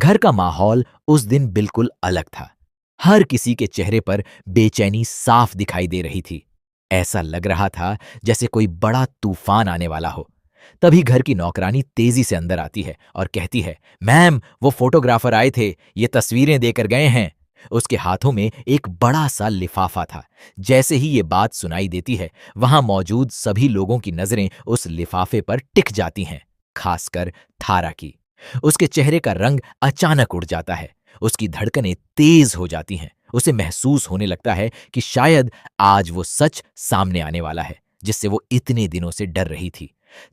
घर का माहौल उस दिन बिल्कुल अलग था। हर किसी के चेहरे पर बेचैनी साफ दिखाई दे रही थी। ऐसा लग रहा था जैसे कोई बड़ा तूफान आने वाला हो। तभी घर की नौकरानी तेजी से अंदर आती है और कहती है, मैम, वो फोटोग्राफर आए थे, ये तस्वीरें देकर गए हैं। उसके हाथों में एक बड़ा सा लिफाफा था। जैसे ही ये बात सुनाई देती है, वहां मौजूद सभी लोगों की नजरें उस लिफाफे पर टिक जाती हैं, खासकर थारा की। उसके चेहरे का रंग अचानक उड़ जाता है। उसकी धड़कनें तेज हो जाती हैं। उसे महसूस होने लगता है कि शायद आज वो सच सामने आने वाला है, जिससे वो इतने दिनों से डर रही थी।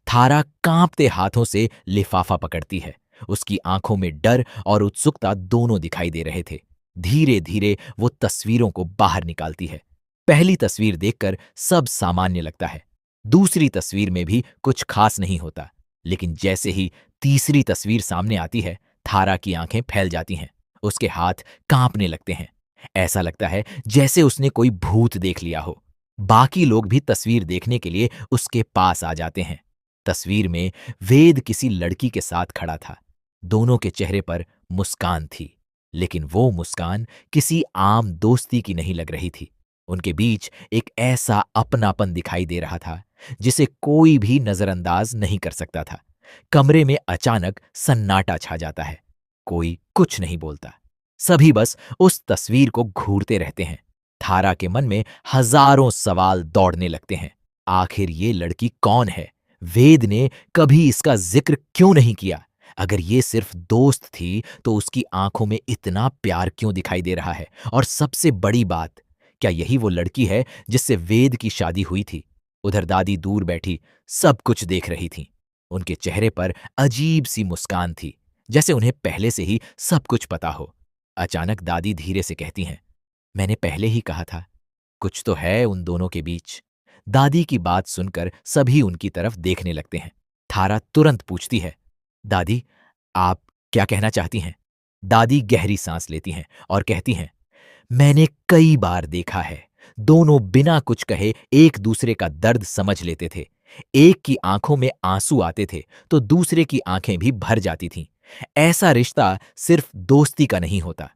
थारा कांपते हाथों से लिफाफा पकड़ती है। उसकी आंखों में डर और उत्सुकता दोनों दिखाई दे रहे थे। धीरे धीरे वो तस्वीरों को बाहर निकालती है। पहली तस्वीर देखकर सब सामान्य लगता है। दूसरी तस्वीर में भी कुछ खास नहीं होता। लेकिन जैसे ही तीसरी तस्वीर सामने आती है, थारा की आंखें फैल जाती हैं। उसके हाथ कांपने लगते हैं। ऐसा लगता है जैसे उसने कोई भूत देख लिया हो। बाकी लोग भी तस्वीर देखने के लिए उसके पास आ जाते हैं। तस्वीर में वेद किसी लड़की के साथ खड़ा था। दोनों के चेहरे पर मुस्कान थी, लेकिन वो मुस्कान किसी आम दोस्ती की नहीं लग रही थी। उनके बीच एक ऐसा अपनापन दिखाई दे रहा था जिसे कोई भी नजरअंदाज नहीं कर सकता था। कमरे में अचानक सन्नाटा छा जाता है। कोई कुछ नहीं बोलता। सभी बस उस तस्वीर को घूरते रहते हैं। थारा के मन में हजारों सवाल दौड़ने लगते हैं। आखिर ये लड़की कौन है? वेद ने कभी इसका जिक्र क्यों नहीं किया? अगर ये सिर्फ दोस्त थी तो उसकी आंखों में इतना प्यार क्यों दिखाई दे रहा है? और सबसे बड़ी बात, क्या यही वो लड़की है जिससे वेद की शादी हुई थी? उधर दादी दूर बैठी सब कुछ देख रही थी। उनके चेहरे पर अजीब सी मुस्कान थी, जैसे उन्हें पहले से ही सब कुछ पता हो। अचानक दादी धीरे से कहती हैं, मैंने पहले ही कहा था, कुछ तो है उन दोनों के बीच। दादी की बात सुनकर सभी उनकी तरफ देखने लगते हैं। थारा तुरंत पूछती है, दादी, आप क्या कहना चाहती हैं? दादी गहरी सांस लेती हैं और कहती हैं, मैंने कई बार देखा है, दोनों बिना कुछ कहे एक दूसरे का दर्द समझ लेते थे। एक की आंखों में आंसू आते थे तो दूसरे की आंखें भी भर जाती थीं। ऐसा रिश्ता सिर्फ दोस्ती का नहीं होता।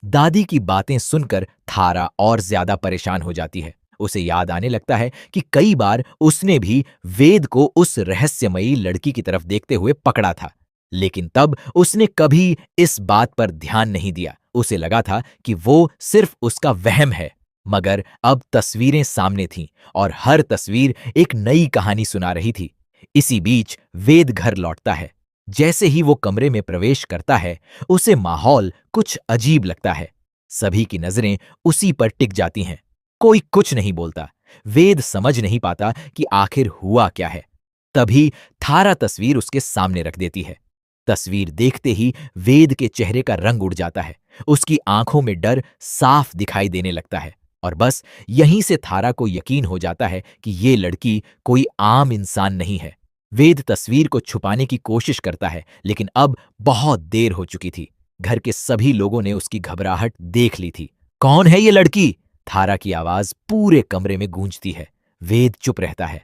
दादी की बातें सुनकर थारा और ज्यादा परेशान हो जाती है। उसे याद आने लगता है कि कई बार उसने भी वेद को उस रहस्यमयी लड़की की तरफ देखते हुए पकड़ा था, लेकिन तब उसने कभी इस बात पर ध्यान नहीं दिया। उसे लगा था कि वो सिर्फ उसका वहम है। मगर अब तस्वीरें सामने थीं और हर तस्वीर एक नई कहानी सुना रही थी। इसी बीच वेद घर लौटता है। जैसे ही वो कमरे में प्रवेश करता है, उसे माहौल कुछ अजीब लगता है। सभी की नजरें उसी पर टिक जाती हैं। कोई कुछ नहीं बोलता। वेद समझ नहीं पाता कि आखिर हुआ क्या है। तभी थारा तस्वीर उसके सामने रख देती है। तस्वीर देखते ही वेद के चेहरे का रंग उड़ जाता है। उसकी आंखों में डर साफ दिखाई देने लगता है। और बस यहीं से थारा को यकीन हो जाता है कि ये लड़की कोई आम इंसान नहीं है। वेद तस्वीर को छुपाने की कोशिश करता है, लेकिन अब बहुत देर हो चुकी थी। घर के सभी लोगों ने उसकी घबराहट देख ली थी। कौन है ये लड़की? थारा की आवाज पूरे कमरे में गूंजती है। वेद चुप रहता है।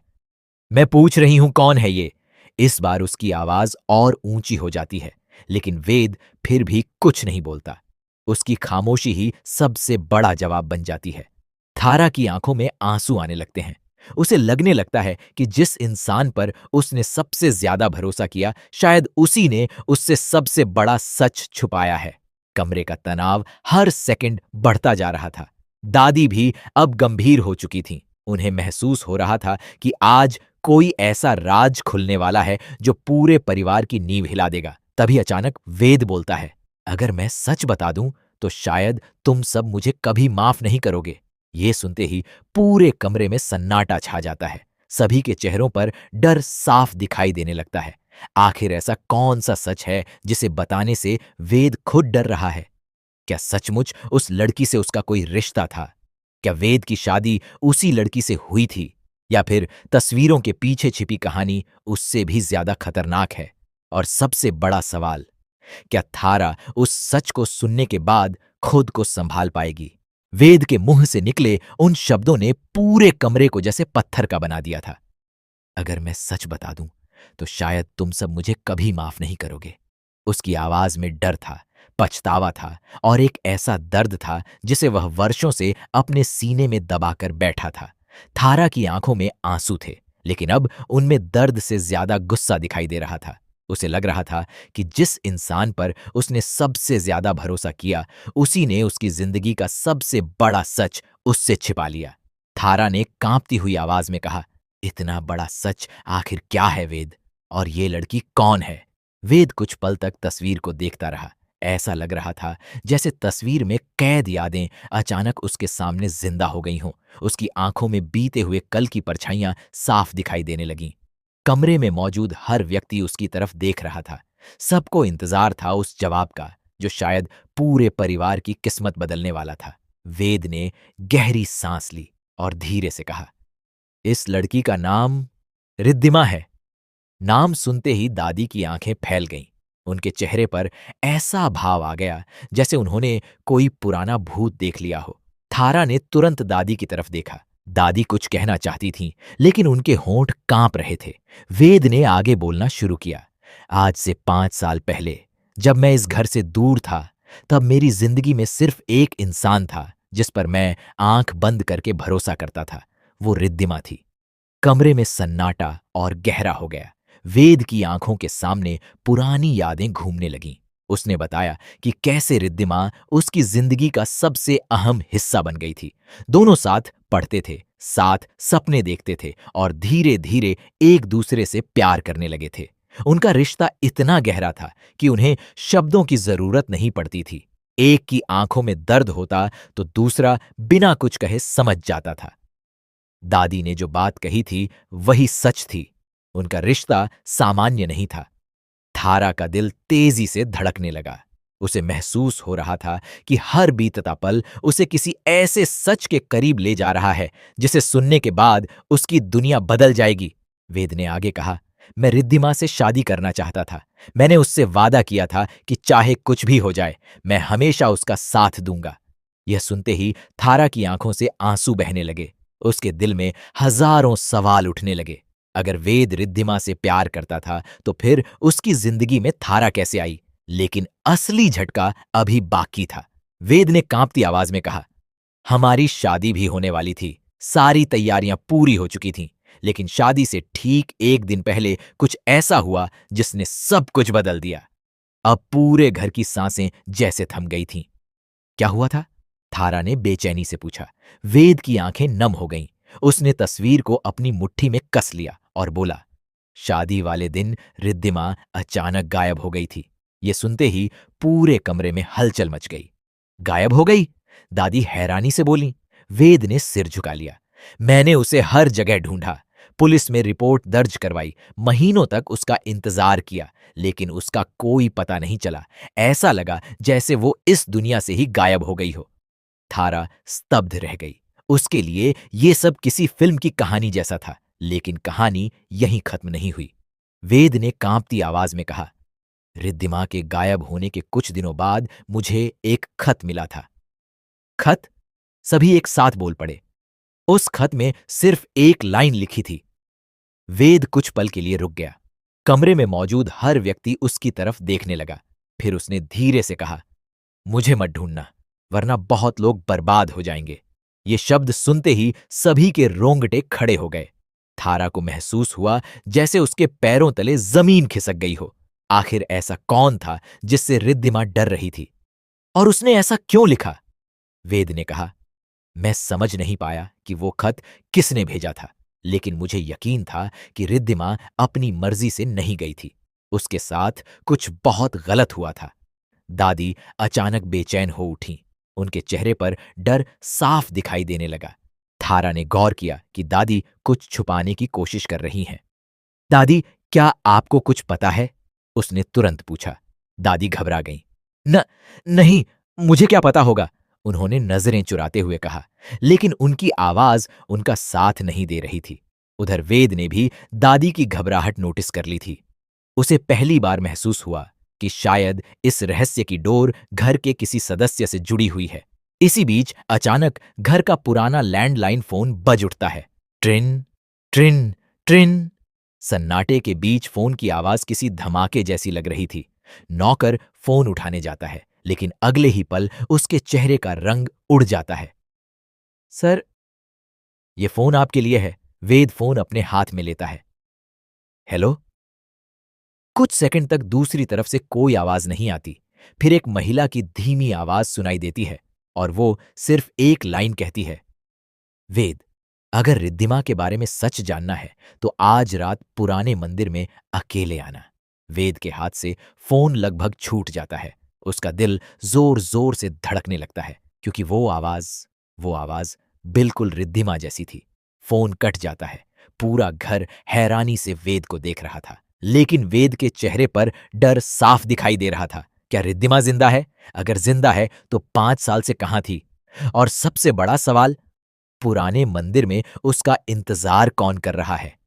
मैं पूछ रही हूं, कौन है ये? इस बार उसकी आवाज और ऊंची हो जाती है, लेकिन वेद फिर भी कुछ नहीं बोलता। उसकी खामोशी ही सबसे बड़ा जवाब बन जाती है। थारा की आंखों में आंसू आने लगते हैं। उसे लगने लगता है कि जिस इंसान पर उसने सबसे ज्यादा भरोसा किया, शायद उसी ने उससे सबसे बड़ा सच छुपाया है। कमरे का तनाव हर सेकंड बढ़ता जा रहा था। दादी भी अब गंभीर हो चुकी थीं। उन्हें महसूस हो रहा था कि आज कोई ऐसा राज खुलने वाला है जो पूरे परिवार की नींव हिला देगा। तभी अचानक वेद बोलता है, अगर मैं सच बता दूं तो शायद तुम सब मुझे कभी माफ नहीं करोगे। ये सुनते ही पूरे कमरे में सन्नाटा छा जाता है। सभी के चेहरों पर डर साफ दिखाई देने लगता है। आखिर ऐसा कौन सा सच है जिसे बताने से वेद खुद डर रहा है? क्या सचमुच उस लड़की से उसका कोई रिश्ता था? क्या वेद की शादी उसी लड़की से हुई थी? या फिर तस्वीरों के पीछे छिपी कहानी उससे भी ज्यादा खतरनाक है? और सबसे बड़ा सवाल, क्या थारा उस सच को सुनने के बाद खुद को संभाल पाएगी? वेद के मुंह से निकले उन शब्दों ने पूरे कमरे को जैसे पत्थर का बना दिया था। अगर मैं सच बता दूं तो शायद तुम सब मुझे कभी माफ नहीं करोगे। उसकी आवाज में डर था, पछतावा था और एक ऐसा दर्द था जिसे वह वर्षों से अपने सीने में दबाकर बैठा था। थारा की आंखों में आंसू थे, लेकिन अब उनमें दर्द से ज्यादा गुस्सा दिखाई दे रहा था। उसे लग रहा था कि जिस इंसान पर उसने सबसे ज्यादा भरोसा किया, उसी ने उसकी जिंदगी का सबसे बड़ा सच उससे छिपा लिया। थारा ने कांपती हुई आवाज में कहा, इतना बड़ा सच आखिर क्या है वेद? और ये लड़की कौन है? वेद कुछ पल तक तस्वीर को देखता रहा। ऐसा लग रहा था जैसे तस्वीर में कैद यादें अचानक उसके सामने जिंदा हो गई हों। उसकी आंखों में बीते हुए कल की परछाइयां साफ दिखाई देने लगीं। कमरे में मौजूद हर व्यक्ति उसकी तरफ देख रहा था। सबको इंतजार था उस जवाब का, जो शायद पूरे परिवार की किस्मत बदलने वाला था। वेद ने गहरी सांस ली और धीरे से कहा, इस लड़की का नाम रिद्धिमा है। नाम सुनते ही दादी की आंखें फैल गईं। उनके चेहरे पर ऐसा भाव आ गया जैसे उन्होंने कोई पुराना भूत देख लिया हो। थारा ने तुरंत दादी की तरफ देखा। दादी कुछ कहना चाहती थीं, लेकिन उनके होंठ कांप रहे थे। वेद ने आगे बोलना शुरू किया। आज से 5 साल पहले, जब मैं इस घर से दूर था, तब मेरी जिंदगी में सिर्फ एक इंसान था जिस पर मैं आंख बंद करके भरोसा करता था। वो रिद्धिमा थी। कमरे में सन्नाटा और गहरा हो गया। वेद की आंखों के सामने पुरानी यादें घूमने लगीं। उसने बताया कि कैसे रिद्धिमा उसकी जिंदगी का सबसे अहम हिस्सा बन गई थी। दोनों साथ पढ़ते थे, साथ सपने देखते थे और धीरे धीरे एक दूसरे से प्यार करने लगे थे। उनका रिश्ता इतना गहरा था कि उन्हें शब्दों की जरूरत नहीं पड़ती थी। एक की आंखों में दर्द होता तो दूसरा बिना कुछ कहे समझ जाता था। दादी ने जो बात कही थी वही सच थी। उनका रिश्ता सामान्य नहीं था। थारा का दिल तेजी से धड़कने लगा। उसे महसूस हो रहा था कि हर बीतता पल उसे किसी ऐसे सच के करीब ले जा रहा है जिसे सुनने के बाद उसकी दुनिया बदल जाएगी। वेद ने आगे कहा, मैं रिद्धिमा से शादी करना चाहता था। मैंने उससे वादा किया था कि चाहे कुछ भी हो जाए, मैं हमेशा उसका साथ दूंगा। यह सुनते ही थारा की आंखों से आंसू बहने लगे। उसके दिल में हजारों सवाल उठने लगे। अगर वेद रिद्धिमा से प्यार करता था तो फिर उसकी जिंदगी में थारा कैसे आई? लेकिन असली झटका अभी बाकी था। वेद ने कांपती आवाज में कहा, हमारी शादी भी होने वाली थी। सारी तैयारियां पूरी हो चुकी थीं, लेकिन शादी से ठीक एक दिन पहले कुछ ऐसा हुआ जिसने सब कुछ बदल दिया। अब पूरे घर की सांसें जैसे थम गई थीं। क्या हुआ था? थारा ने बेचैनी से पूछा। वेद की आंखें नम हो गईं। उसने तस्वीर को अपनी मुट्ठी में कस लिया और बोला, शादी वाले दिन रिद्धिमा अचानक गायब हो गई थी। ये सुनते ही पूरे कमरे में हलचल मच गई। गायब हो गई? दादी हैरानी से बोली। वेद ने सिर झुका लिया। मैंने उसे हर जगह ढूंढा, पुलिस में रिपोर्ट दर्ज करवाई, महीनों तक उसका इंतजार किया, लेकिन उसका कोई पता नहीं चला। ऐसा लगा जैसे वो इस दुनिया से ही गायब हो गई हो। थारा स्तब्ध रह गई। उसके लिए ये सब किसी फिल्म की कहानी जैसा था, लेकिन कहानी यहीं खत्म नहीं हुई। वेद ने कांपती आवाज में कहा, रिद्धिमा के गायब होने के कुछ दिनों बाद मुझे एक खत मिला था। खत? सभी एक साथ बोल पड़े। उस खत में सिर्फ एक लाइन लिखी थी। वेद कुछ पल के लिए रुक गया। कमरे में मौजूद हर व्यक्ति उसकी तरफ देखने लगा। फिर उसने धीरे से कहा, मुझे मत ढूंढना, वरना बहुत लोग बर्बाद हो जाएंगे। ये शब्द सुनते ही सभी के रोंगटे खड़े हो गए। थारा को महसूस हुआ जैसे उसके पैरों तले जमीन खिसक गई हो। आखिर ऐसा कौन था जिससे रिद्धिमा डर रही थी? और उसने ऐसा क्यों लिखा? वेद ने कहा, मैं समझ नहीं पाया कि वो खत किसने भेजा था, लेकिन मुझे यकीन था कि रिद्धिमा अपनी मर्जी से नहीं गई थी। उसके साथ कुछ बहुत गलत हुआ था। दादी अचानक बेचैन हो उठी। उनके चेहरे पर डर साफ दिखाई देने लगा। थारा ने गौर किया कि दादी कुछ छुपाने की कोशिश कर रही हैं। दादी, क्या आपको कुछ पता है? उसने तुरंत पूछा। दादी घबरा गईं। न नहीं, मुझे क्या पता होगा? उन्होंने नजरें चुराते हुए कहा, लेकिन उनकी आवाज उनका साथ नहीं दे रही थी। उधर वेद ने भी दादी की घबराहट नोटिस कर ली थी। उसे पहली बार महसूस हुआ कि शायद इस रहस्य की डोर घर के किसी सदस्य से जुड़ी हुई है। इसी बीच अचानक घर का पुराना लैंडलाइन फोन बज उठता है। ट्रिन ट्रिन ट्रिन। सन्नाटे के बीच फोन की आवाज किसी धमाके जैसी लग रही थी। नौकर फोन उठाने जाता है, लेकिन अगले ही पल उसके चेहरे का रंग उड़ जाता है। सर, ये फोन आपके लिए है। वेद फोन अपने हाथ में लेता है। हेलो। कुछ सेकंड तक दूसरी तरफ से कोई आवाज नहीं आती। फिर एक महिला की धीमी आवाज सुनाई देती है और वो सिर्फ एक लाइन कहती है, वेद, अगर रिद्धिमा के बारे में सच जानना है तो आज रात पुराने मंदिर में अकेले आना। वेद के हाथ से फोन लगभग छूट जाता है। उसका दिल जोर जोर से धड़कने लगता है, क्योंकि वो आवाज बिल्कुल रिद्धिमा जैसी थी। फोन कट जाता है। पूरा घर हैरानी से वेद को देख रहा था, लेकिन वेद के चेहरे पर डर साफ दिखाई दे रहा था। क्या रिद्धिमा जिंदा है? अगर जिंदा है तो 5 साल से कहां थी? और सबसे बड़ा सवाल, पुराने मंदिर में उसका इंतजार कौन कर रहा है?